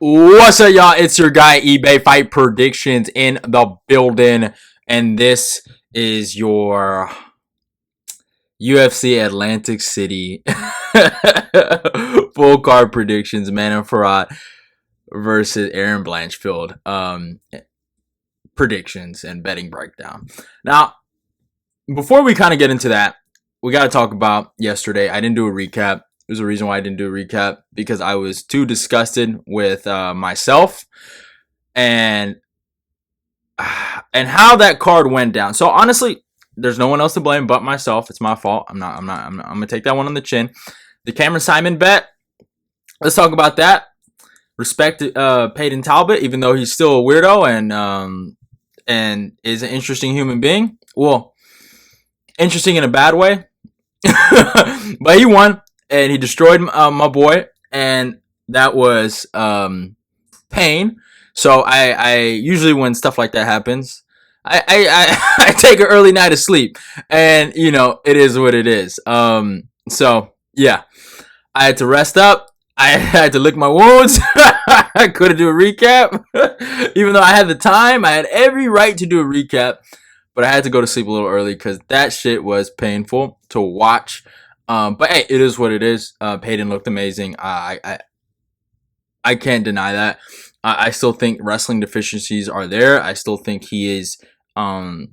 What's up, y'all? It's your guy, eBay Fight Predictions in the building. And this is your UFC Atlantic City full card predictions. Manon Fiorot versus Aaron Blanchfield. Predictions and betting breakdown. Now, before we kind of get into that, we got to talk about yesterday. I didn't do a recap. There's a reason why I didn't do a recap, because I was too disgusted with myself and how that card went down. So honestly, there's no one else to blame but myself. It's my fault. I'm gonna take that one on the chin. The Cameron Simon bet. Let's talk about that. Respect Peyton Talbot, even though he's still a weirdo and is an interesting human being. Well, interesting in a bad way, but he won. And he destroyed my boy, and that was pain. So I usually, when stuff like that happens, I take an early night of sleep, and it is what it is. So yeah, I had to rest up. I had to lick my wounds. I couldn't do a recap, even though I had the time. I had every right to do a recap, but I had to go to sleep a little early because that shit was painful to watch. But hey, it is what it is. Peyton looked amazing. I can't deny that. I still think wrestling deficiencies are there. I still think he is a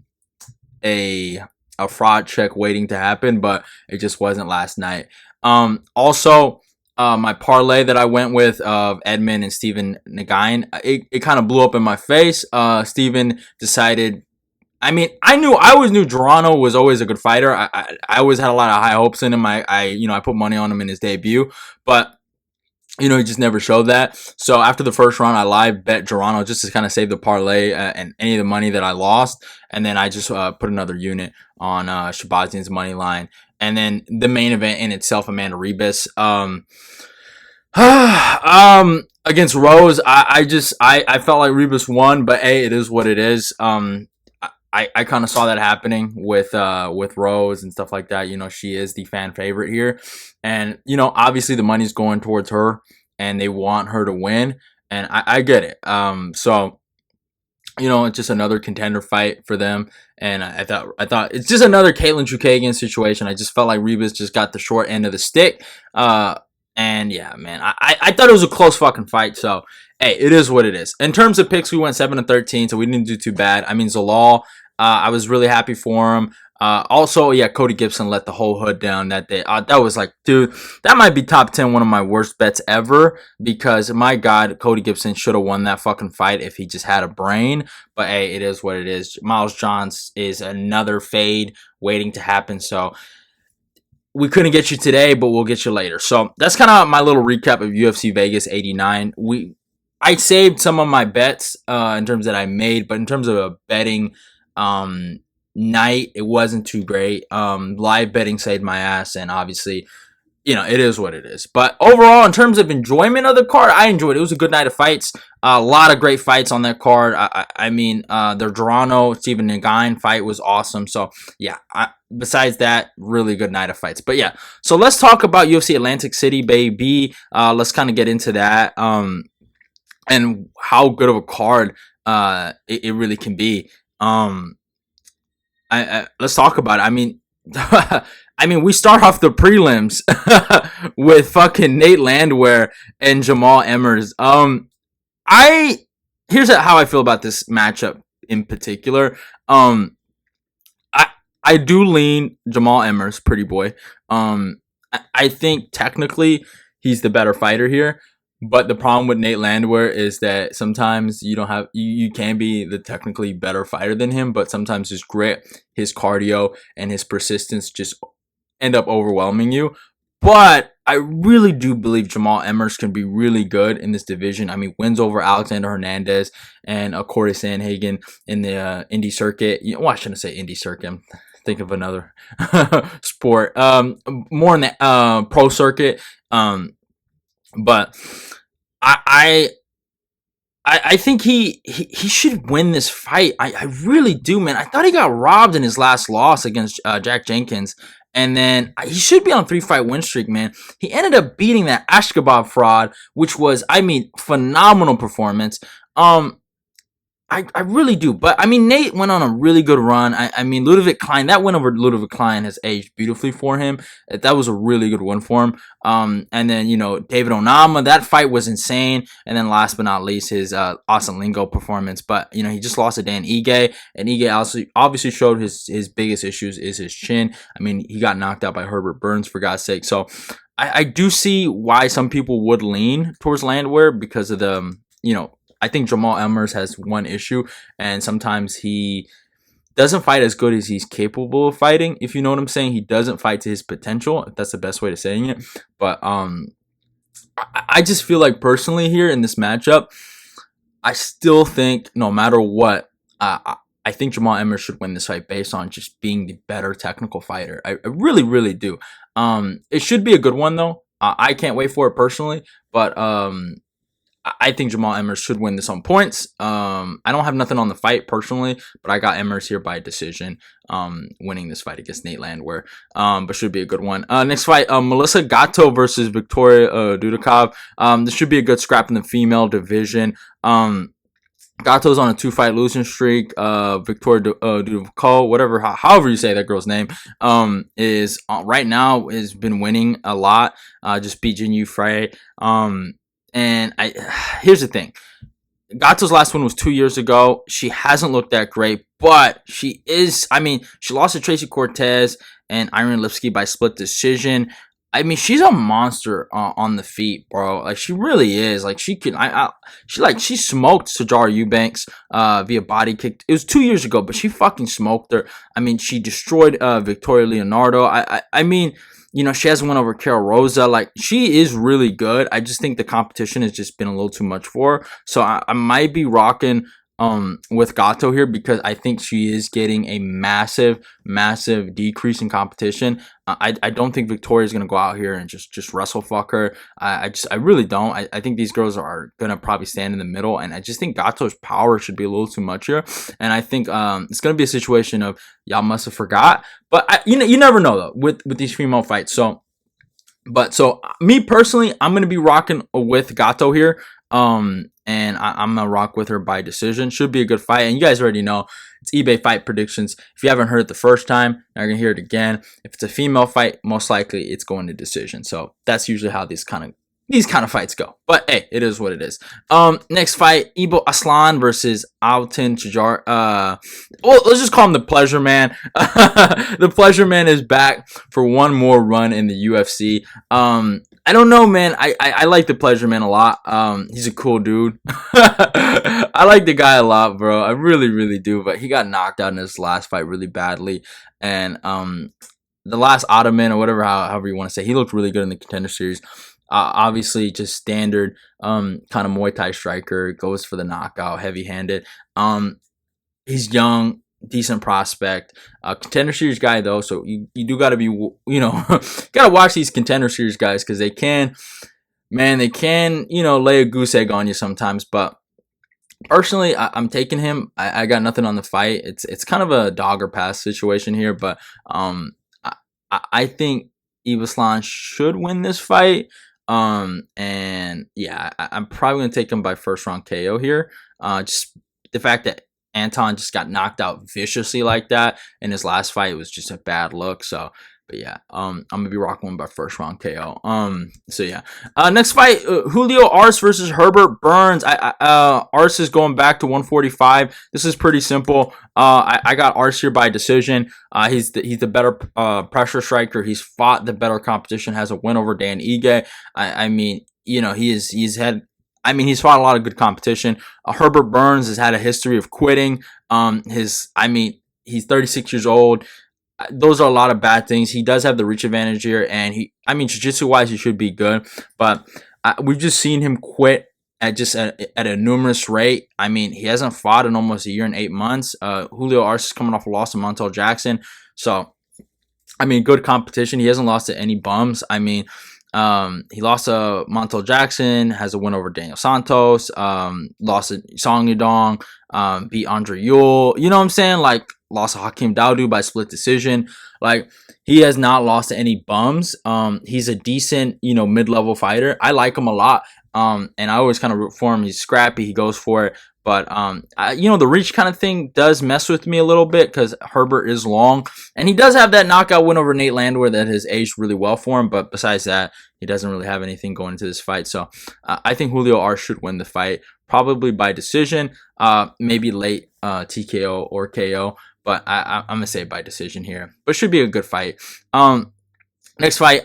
fraud check waiting to happen, but it just wasn't last night. Also, my parlay that I went with of Edmund and Steven Njokuani, it kind of blew up in my face. Steven decided. I mean, I always knew Toronto was always a good fighter. I always had a lot of high hopes in him. I put money on him in his debut, but he just never showed that. So after the first round, I live bet Toronto just to kind of save the parlay and any of the money that I lost, and then I just put another unit on Shabazian's money line, and then the main event in itself, Amanda Ribas, against Rose. I felt like Ribas won, but hey, it is what it is. I kind of saw that happening with Rose and stuff like that. She is the fan favorite here. And, obviously the money's going towards her and they want her to win. And I get it. So, it's just another contender fight for them. And I thought it's just another Caitlin Chookagian situation. I just felt like Ribas just got the short end of the stick. And yeah, man, I thought it was a close fucking fight. So, hey, it is what it is. In terms of picks, we went 7-13, so we didn't do too bad. I mean, Zalal, I was really happy for him. Also, yeah, Cody Gibson let the whole hood down that day. That was like, dude, that might be top 10, one of my worst bets ever, because my God, Cody Gibson should have won that fucking fight if he just had a brain. But hey, it is what it is. Miles Johns is another fade waiting to happen. So we couldn't get you today, but we'll get you later. So that's kind of my little recap of UFC Vegas 89. I saved some of my bets in terms that I made, but in terms of a betting night, it wasn't too great. Live betting saved my ass, and obviously, it is what it is. But overall, in terms of enjoyment of the card, I enjoyed it. It was a good night of fights. A lot of great fights on that card. I mean, the Toronto Steven Njokuani fight was awesome. So yeah, besides that, really good night of fights. But yeah, so let's talk about UFC Atlantic City, baby. Let's kind of get into that. And how good of a card it really can be. Let's talk about it. I mean, we start off the prelims with fucking Nate Landwehr and Jamal Emmers. Here's how I feel about this matchup in particular. I do lean Jamal Emmers, pretty boy. I think technically he's the better fighter here. But the problem with Nate Landwehr is that sometimes you can be the technically better fighter than him, but sometimes his grit, his cardio, and his persistence just end up overwhelming you. But I really do believe Jamal Emmers can be really good in this division. I mean, wins over Alexander Hernandez and Corey Sandhagen in the indie circuit. I shouldn't say indie circuit. Think of another sport. More in the pro circuit. But I think he should win this fight. I really do, man. I thought he got robbed in his last loss against Jack Jenkins, And then he should be on 3-fight win streak, man. He ended up beating that Ashgabat fraud, which was, I mean, phenomenal performance. I really do. But, I mean, Nate went on a really good run. I mean, Ludovic Klein, that win over Ludovic Klein has aged beautifully for him. That was a really good win for him. And then, you know, David Onama, that fight was insane. And then last but not least, his Aslan Lingo performance. But, you know, he just lost to Dan Ige. And Ige also obviously showed his biggest issues is his chin. I mean, he got knocked out by Herbert Burns, for God's sake. So, I do see why some people would lean towards Landwehr because of the, you know, I think Jamal Emmers has one issue, and sometimes he doesn't fight as good as he's capable of fighting, if you know what I'm saying. He doesn't fight to his potential, if that's the best way to saying it. But I just feel like personally here in this matchup, I still think no matter what, I think Jamal Emmers should win this fight based on just being the better technical fighter. I really, really do. It should be a good one, though. I can't wait for it personally, but I think Jamal Emmers should win this on points. I don't have nothing on the fight personally, but I got Emmers here by decision, winning this fight against Nate Landwehr. But should be a good one. Next fight, Melissa Gatto versus Victoria Dudikov. This should be a good scrap in the female division. Gatto's on a 2-fight losing streak. Victoria Dudikov, however you say that girl's name, is right now has been winning a lot. Just beat Jinyu Frey. And here's the thing. Gatto's last one was 2 years ago. She hasn't looked that great, but she is, I mean, she lost to Tracy Cortez and Irene Lipsky by split decision. I mean, she's a monster on the feet, bro. Like, she really is. Like, she can, she smoked Sajara Eubanks via body kick. It was 2 years ago, but she fucking smoked her. I mean, she destroyed Victoria Leonardo. I mean, you know, she hasn't won over Carol Rosa. Like, she is really good. I just think the competition has just been a little too much for her. So I might be rocking with Gatto here because I think she is getting a massive decrease in competition. I don't think Victoria is gonna go out here and just wrestle fuck her. I really don't. I think these girls are gonna probably stand in the middle, and I just think Gatto's power should be a little too much here. And I think it's gonna be a situation of y'all must have forgot. But you never know though with these female fights. So me personally, I'm gonna be rocking with Gatto here. And I'm gonna rock with her by decision. Should be a good fight. And you guys already know it's eBay fight predictions. If you haven't heard it the first time, now you're gonna hear it again. If it's a female fight, most likely it's going to decision. So that's usually how these kind of fights go. But hey, it is what it is. Next fight, Ibo Aslan versus Alton Chajar. Well, let's just call him the Pleasure Man. The Pleasure Man is back for one more run in the UFC. I don't know, man. I like the Pleasure Man a lot. He's a cool dude. I like the guy a lot, bro. I really, really do. But he got knocked out in his last fight really badly. And the last Ottoman or whatever, however you want to say, he looked really good in the Contender Series. Obviously, just standard kind of Muay Thai striker. Goes for the knockout, heavy-handed. He's young. Decent prospect, Contender Series guy though, so you do got to be, you know, gotta watch these Contender Series guys because they can, you know, lay a goose egg on you sometimes. But personally, I'm taking him. I got nothing on the fight. It's kind of a dog or pass situation here, but I think Aslan should win this fight. And yeah, I'm probably gonna take him by first round KO here. Just the fact that Anton just got knocked out viciously like that in his last fight was just a bad look. So, but yeah, I'm gonna be rocking one by first round KO. So yeah, next fight, Julio Arce versus Herbert Burns. Arce is going back to 145. This is pretty simple. I got Arce here by decision. He's the better pressure striker. He's fought the better competition. Has a win over Dan Ige. I mean, you know, he's fought a lot of good competition. Herbert Burns has had a history of quitting. He's 36 years old. Those are a lot of bad things. He does have the reach advantage here, and jiu-jitsu wise, he should be good. But we've just seen him quit at a numerous rate. I mean, he hasn't fought in almost a year and 8 months. Julio Arce is coming off a loss to Montel Jackson. So, I mean, good competition. He hasn't lost to any bums. I mean, he lost to Montel Jackson, has a win over Daniel Santos, lost to Song Yudong, beat Andre Yule. You know what I'm saying? Like, lost to Hakeem Dawodu by split decision. Like, he has not lost to any bums. He's a decent, mid-level fighter. I like him a lot. And I always kind of root for him. He's scrappy. He goes for it. But, the reach kind of thing does mess with me a little bit because Herbert is long. And he does have that knockout win over Nate Landwehr that has aged really well for him. But besides that, he doesn't really have anything going into this fight. So I think Julio Arce should win the fight, probably by decision, maybe late TKO or KO. But I'm going to say by decision here. But should be a good fight. Next fight,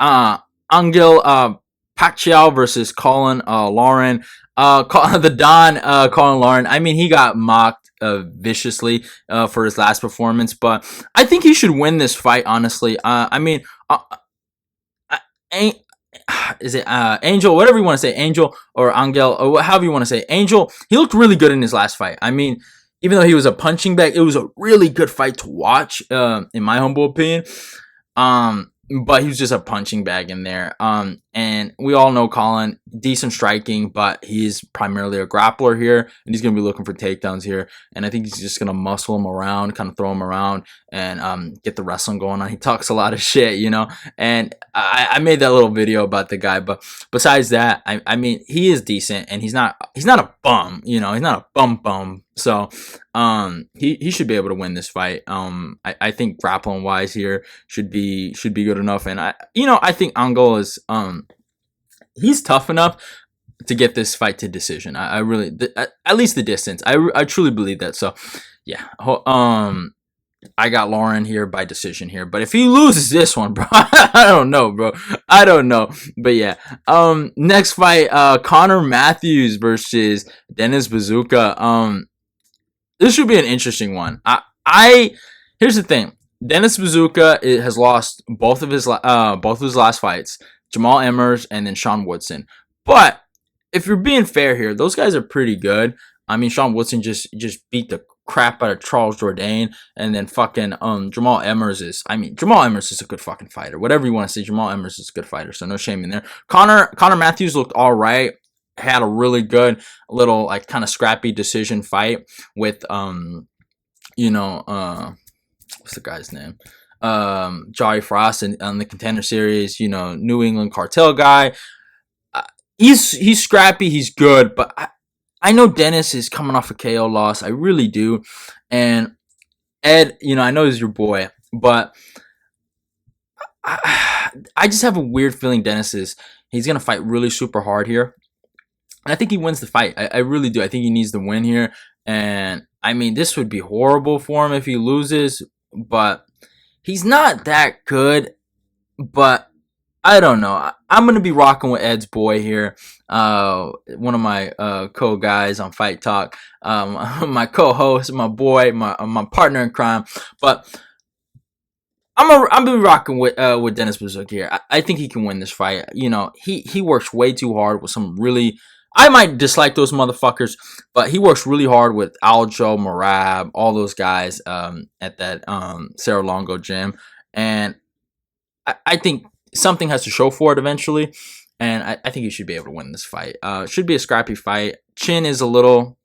Angel Pacheco versus Colin Loughran. The Don, Colin Loughran. I mean, he got mocked viciously for his last performance, but I think he should win this fight, honestly. Is it Angel, whatever you want to say, Angel or Angel, or however you want to say, Angel, he looked really good in his last fight. I mean, even though he was a punching bag, it was a really good fight to watch, in my humble opinion. But he was just a punching bag in there. And we all know Colin, decent striking, but he's primarily a grappler here, and he's going to be looking for takedowns here. And I think he's just going to muscle him around, kind of throw him around, and get the wrestling going on. He talks a lot of shit, and I made that little video about the guy. But besides that, I mean, he is decent, and he's not a bum, he's not a bum. So he should be able to win this fight. I think grappling wise here should be good enough, and I think Angel is he's tough enough to get this fight to decision. I really, at least the distance. I truly believe that. So yeah, I got Loughran here by decision here. But if he loses this one, bro, I don't know, bro. I don't know. But yeah. Next fight, Connor Matthews versus Dennis Buzukja. This should be an interesting one. Here's the thing. Dennis Buzukja has lost both of his last fights. Jamal Emmers and then Sean Woodson. But if you're being fair here, those guys are pretty good. I mean, Sean Woodson just beat the crap out of Charles Jourdain, and then fucking Jamal Emmers is a good fucking fighter. Whatever you want to say, Jamal Emmers is a good fighter, so no shame in there. Connor Matthews looked all right. Had a really good little like kind of scrappy decision fight with what's the guy's name? Jari Frost on the Contender Series, New England Cartel guy. He's scrappy, he's good, but I know Dennis is coming off a KO loss. I really do. And Ed, I know he's your boy, but I just have a weird feeling he's going to fight really super hard here. And I think he wins the fight. I really do. I think he needs the win here. And I mean, this would be horrible for him if he loses, but he's not that good. But I don't know. I'm going to be rocking with Ed's boy here. One of my co-guys on Fight Talk. My co-host, my boy, my partner in crime. But I'm gonna be rocking with Dennis Buzukja here. I think he can win this fight. He works way too hard with some really... I might dislike those motherfuckers, but he works really hard with Algeo, Marab, all those guys at that Cerro Longo gym. And I think something has to show for it eventually. And I think he should be able to win this fight. Should be a scrappy fight. Chin is a little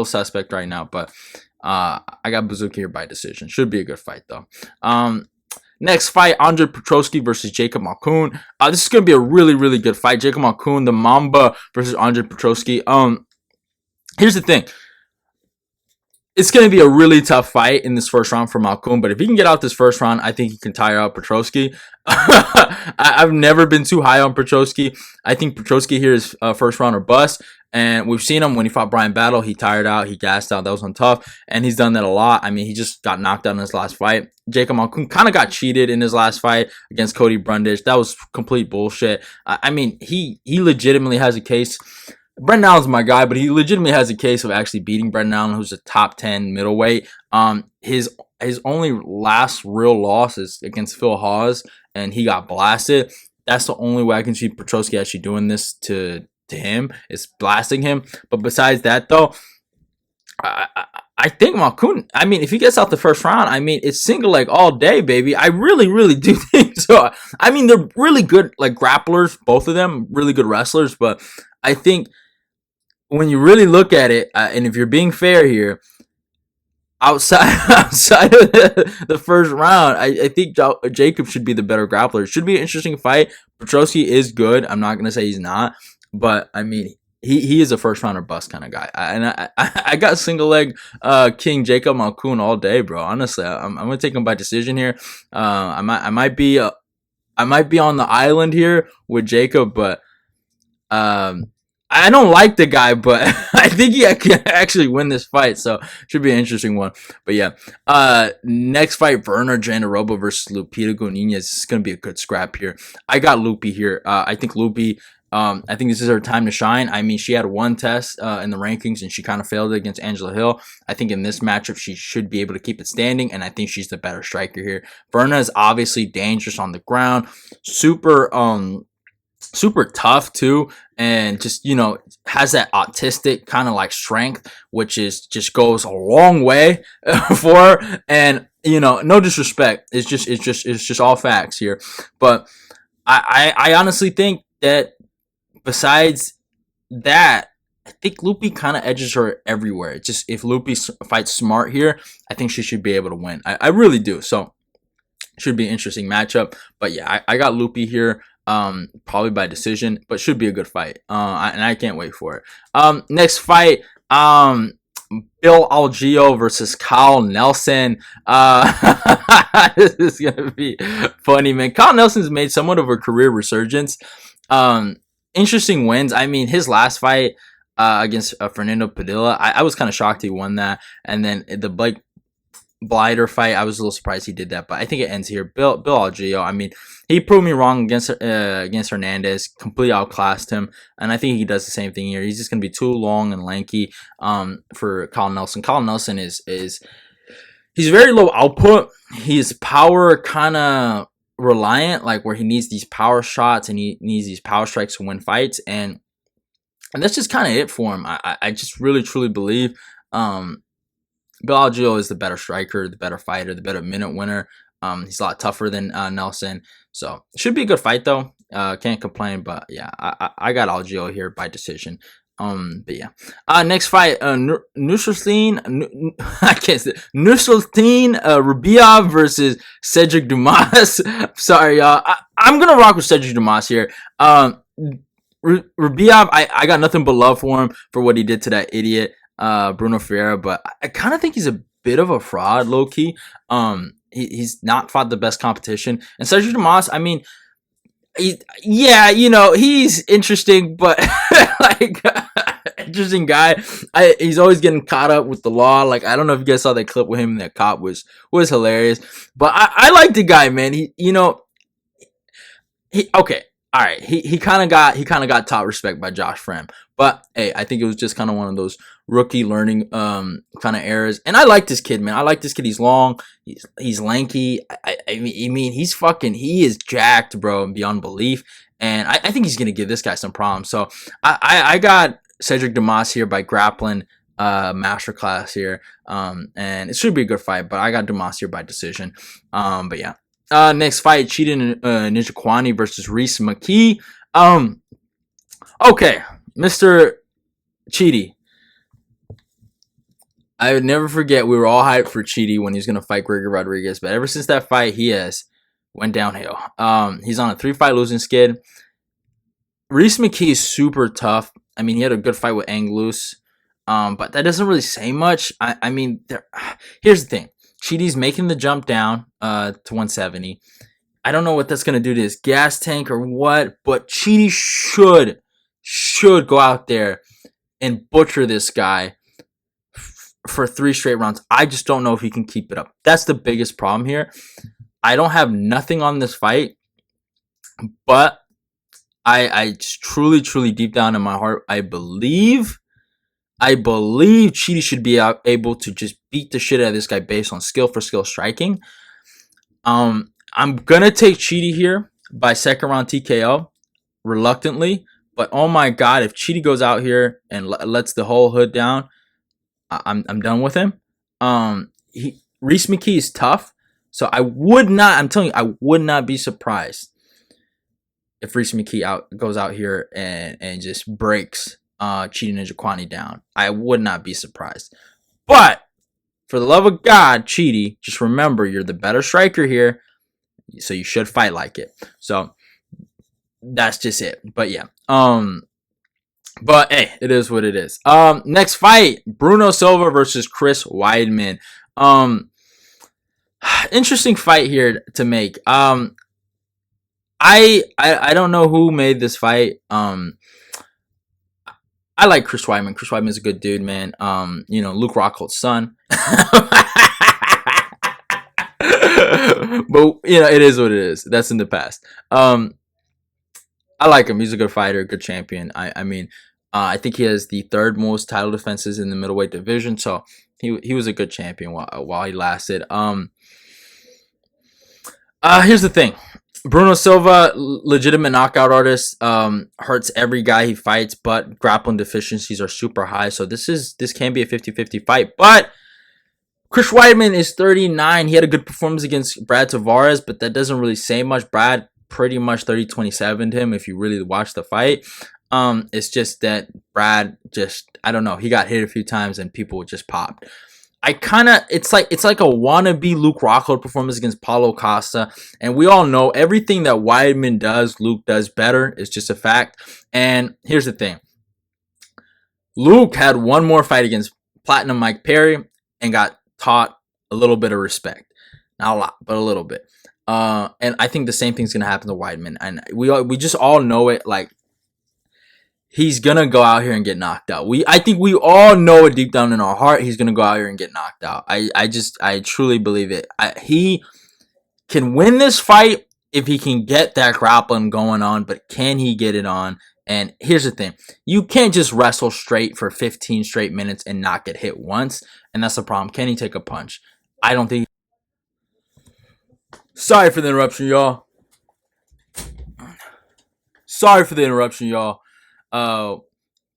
suspect right now, but I got Buzukja here by decision. Should be a good fight, though. Next fight, Andre Petroski versus Jacob Malkoun. This is going to be a really, really good fight. Jacob Malkoun, the Mamba versus Andre Petroski. Here's the thing. It's going to be a really tough fight in this first round for Malkoun, but if he can get out this first round, I think he can tire out Petroski. I've never been too high on Petroski. I think Petroski here is first round or bust. And we've seen him when he fought Brian Battle. He tired out. He gassed out. That was on tough. And he's done that a lot. I mean, he just got knocked out in his last fight. Jacob Malkoun kind of got cheated in his last fight against Cody Brundage. That was complete bullshit. I mean, he legitimately has a case. Brendan Allen's my guy, but he legitimately has a case of actually beating Brendan Allen, who's a top 10 middleweight. His only last real loss is against Phil Hawes, and he got blasted. That's the only way I can see Petroski actually doing this to him, is blasting him. But besides that, though, I think Malkoun, I mean, if he gets out the first round, I mean, it's single leg all day, baby. I really, really do think so. I mean, they're really good, like, grapplers, both of them, really good wrestlers. But I think when you really look at it, and if you're being fair here, outside of the first round, I think Jacob should be the better grappler. It should be an interesting fight. Petroski is good. I'm not gonna say he's not, but I mean he is a first rounder bust kind of guy. I got single leg King Jacob Malkoun all day, bro. Honestly, I'm gonna take him by decision here. I might be on the island here with Jacob, but I don't like the guy, but I think he can actually win this fight, so should be an interesting one. But yeah, next fight, Werner Jandiroba versus Lupita Godinez. This is gonna be a good scrap here. I got Lupe here. I think Lupe. I think this is her time to shine. I mean, she had one test in the rankings, and she kind of failed it against Angela Hill. I think in this matchup, she should be able to keep it standing, and I think she's the better striker here. Werner is obviously dangerous on the ground, super tough too, and just, you know, has that autistic kind of like strength, which is just goes a long way for her. And, you know, no disrespect, it's just all facts here. But I honestly think that besides that, I think Lupe kind of edges her everywhere. It's just, if Lupe fights smart here, I think she should be able to win. I really do. So should be an interesting matchup. But yeah, I got Lupe here. Probably by decision, but should be a good fight. And I can't wait for it. Next fight, Bill Algeo versus Kyle Nelson. This is gonna be funny, man. Kyle Nelson's made somewhat of a career resurgence. Interesting wins. I mean, his last fight against Fernando Padilla, I was kind of shocked he won that. And then the Blake Blighter fight, I was a little surprised he did that, but I think it ends here. Bill Algeo, I mean, he proved me wrong against Hernandez, completely outclassed him, and I think he does the same thing here. He's just gonna be too long and lanky for Kyle Nelson. Kyle Nelson is he's very low output. He's power kind of reliant, like where he needs these power shots and he needs these power strikes to win fights, and that's just kind of it for him. I just really truly believe Bill Algeo is the better striker, the better fighter, the better minute winner. He's a lot tougher than Nelson. So, should be a good fight, though. Can't complain, but yeah, I got Algeo here by decision. But yeah. Next fight, Nusratine Rubiov versus Cedric Dumas. Sorry, y'all. I'm going to rock with Cedric Dumas here. Rubiov, I got nothing but love for him for what he did to that idiot. Bruno Ferreira, but I kind of think he's a bit of a fraud, low key. He's not fought the best competition, and Cedric Dumas, I mean, yeah, you know, he's interesting, but like interesting guy. He's always getting caught up with the law. Like, I don't know if you guys saw that clip with him. That cop was hilarious, but I like the guy, man. He, you know, okay. All right, he kind of got top respect by Josh Frem, but hey, I think it was just kind of one of those rookie learning kind of errors. And I like this kid, man. I like this kid. He's long, he's lanky. I mean, he is jacked, bro, beyond belief. And I think he's gonna give this guy some problems. So I got Cedric Dumas here by grappling masterclass here, and it should be a good fight. But I got Dumas here by decision. But yeah. Next fight, Chidi Njokuani versus Rhys McKee. Okay, Mr. Chidi. I would never forget, we were all hyped for Chidi when he was going to fight Gregor Rodriguez, but ever since that fight, he has went downhill. He's on a 3-fight losing skid. Rhys McKee is super tough. I mean, he had a good fight with Anglus, but that doesn't really say much. I mean, here's the thing. Chidi's making the jump down to 170. I don't know what that's going to do to his gas tank or what, but Chidi should go out there and butcher this guy for 3 straight rounds. I just don't know if he can keep it up. That's the biggest problem here. I don't have nothing on this fight, but I just truly deep down in my heart, I believe Chidi should be able to just beat the shit out of this guy based on skill for skill striking. I'm gonna take Chidi here by second round TKO, reluctantly. But oh my god, if Chidi goes out here and lets the whole hood down, I'm done with him. Rhys McKee is tough, so I'm telling you, I would not be surprised if Rhys McKee goes out here and just breaks Chidi Njokuani down. I would not be surprised. But for the love of God, Chidi, just remember you're the better striker here, so you should fight like it. So that's just it. But yeah, but hey, it is what it is. Next fight, Bruno Silva versus Chris Weidman. Interesting fight here to make. I don't know who made this fight. I like Chris Weidman. Chris Weidman's a good dude, man. Luke Rockhold's son. But it is what it is. That's in the past. I like him. He's a good fighter, good champion. I think he has the third most title defenses in the middleweight division. So he was a good champion while he lasted. Here's the thing. Bruno Silva, legitimate knockout artist, hurts every guy he fights, but grappling deficiencies are super high. So this can be a 50-50 fight. But Chris Weidman is 39. He had a good performance against Brad Tavares, but that doesn't really say much. Brad pretty much 30-27'd him if you really watch the fight. It's just that Brad I don't know, he got hit a few times and people just popped. It's like a wannabe Luke Rockhold performance against Paulo Costa, and we all know everything that Weidman does, Luke does better. It's just a fact. And here's the thing. Luke had one more fight against Platinum Mike Perry and got taught a little bit of respect. Not a lot, but a little bit. And I think the same thing's going to happen to Weidman. And we just all know it. Like, he's going to go out here and get knocked out. I think we all know it deep down in our heart. He's going to go out here and get knocked out. I truly believe it. He can win this fight if he can get that grappling going on, but can he get it on? And here's the thing. You can't just wrestle straight for 15 straight minutes and not get hit once. And that's the problem. Can he take a punch? I don't think. Sorry for the interruption, y'all.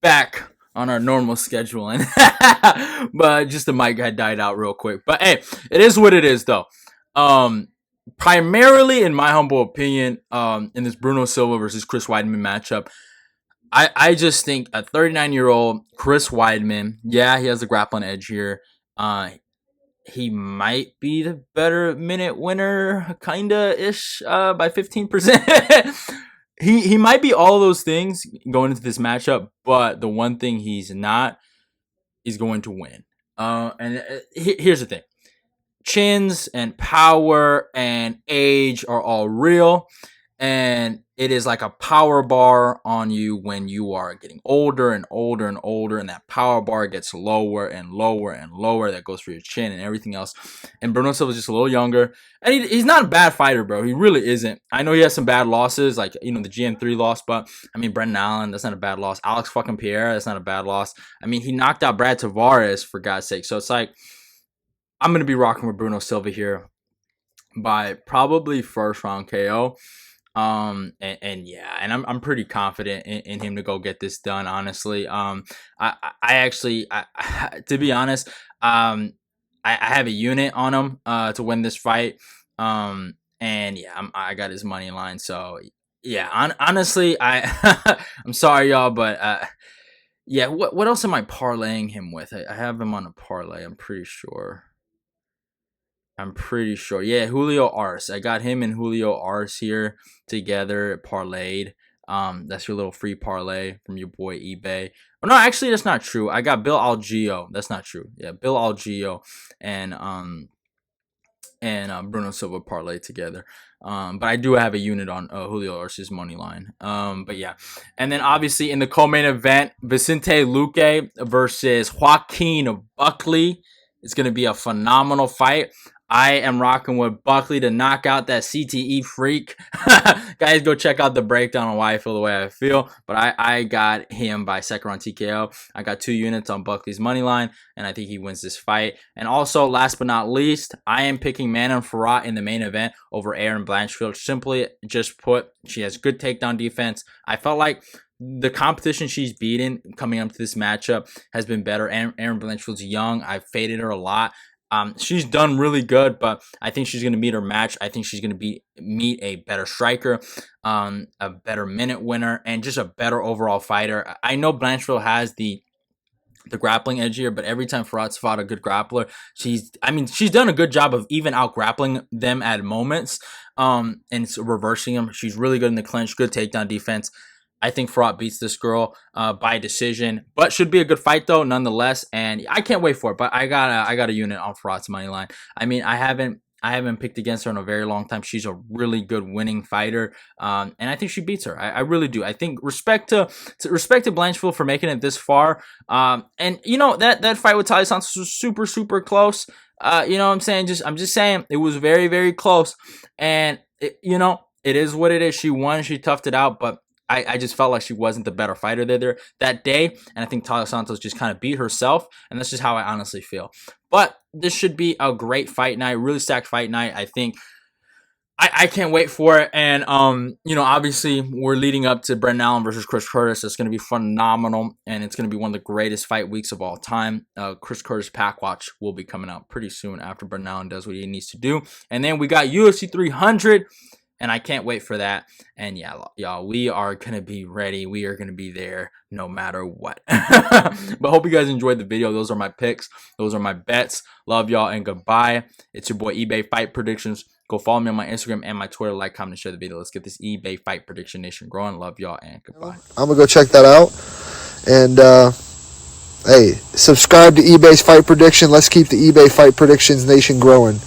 Back on our normal scheduling. But just the mic had died out real quick. But hey, it is what it is, though. Primarily, in my humble opinion, in this Bruno Silva versus Chris Weidman matchup, I just think a 39-year-old Chris Weidman, yeah, he has the grappling edge here. He might be the better minute winner, kinda-ish, by 15%. He might be all those things going into this matchup, but the one thing he's not is going to win. Here's the thing. Chins and power and age are all real, and it is like a power bar on you when you are getting older and older and older, and that power bar gets lower and lower and lower. That goes for your chin and everything else. And Bruno Silva's just a little younger, and he's not a bad fighter, bro. He really isn't. I know he has some bad losses, like the GM3 loss, but Brendan Allen, that's not a bad loss. Alex fucking Pierre, that's not a bad loss. He knocked out Brad Tavares, for God's sake. So it's like, I'm gonna be rocking with Bruno Silva here by probably first round KO. I'm pretty confident in him to go get this done, honestly. To be honest, I have a unit on him to win this fight. I got his money line. So yeah, honestly, I'm sorry, y'all, but what else am I parlaying him with? I have him on a parlay, I'm pretty sure. Yeah, Julio Arce. I got him and Julio Arce here together, parlayed. That's your little free parlay from your boy eBay. Oh, no, actually, that's not true. I got Bill Algeo. That's not true. Yeah, Bill Algeo and Bruno Silva parlay together. But I do have a unit on Julio Arce's money line. But yeah. And then obviously in the co-main event, Vicente Luque versus Joaquin Buckley. It's going to be a phenomenal fight. I am rocking with Buckley to knock out that CTE freak. Guys, go check out the breakdown on why I feel the way I feel. But I got him by second round TKO. I got 2 units on Buckley's money line, and I think he wins this fight. And also, last but not least, I am picking Manon Fiorot in the main event over Erin Blanchfield. Simply just put, she has good takedown defense. I felt like the competition she's beaten coming up to this matchup has been better. Erin Blanchfield's young. I faded her a lot. She's done really good, but I think she's going to meet her match. I think she's going to meet a better striker, a better minute winner, and just a better overall fighter. I know Blanchfield has the the grappling edge here, but every time Fiorot's fought a good grappler, she's done a good job of even out grappling them at moments, and reversing them. She's really good in the clinch, good takedown defense. I think Fiorot beats this girl by decision, but should be a good fight though, nonetheless. And I can't wait for it. But I got a unit on Fiorot's money line. I mean, I haven't picked against her in a very long time. She's a really good winning fighter, and I think she beats her. I really do. I think respect to Blanchfield for making it this far. And you know that fight with Talia Santos was super close. You know what I'm saying? I'm just saying it was very close. And it is what it is. She won. She toughed it out, but I just felt like she wasn't the better fighter there that day. And I think Talia Santos just kind of beat herself. And that's just how I honestly feel. But this should be a great fight night, really stacked fight night. I think I can't wait for it. And, obviously we're leading up to Brendan Allen versus Chris Curtis. It's going to be phenomenal. And it's going to be one of the greatest fight weeks of all time. Chris Curtis Pack Watch will be coming out pretty soon after Brendan Allen does what he needs to do. And then we got UFC 300. And I can't wait for that. And yeah, y'all, we are going to be ready. We are going to be there no matter what. But hope you guys enjoyed the video. Those are my picks. Those are my bets. Love y'all and goodbye. It's your boy eBay Fight Predictions. Go follow me on my Instagram and my Twitter. Like, comment, and share the video. Let's get this eBay Fight Prediction Nation growing. Love y'all and goodbye. I'm going to go check that out. And, hey, subscribe to eBay's Fight Prediction. Let's keep the eBay Fight Predictions Nation growing.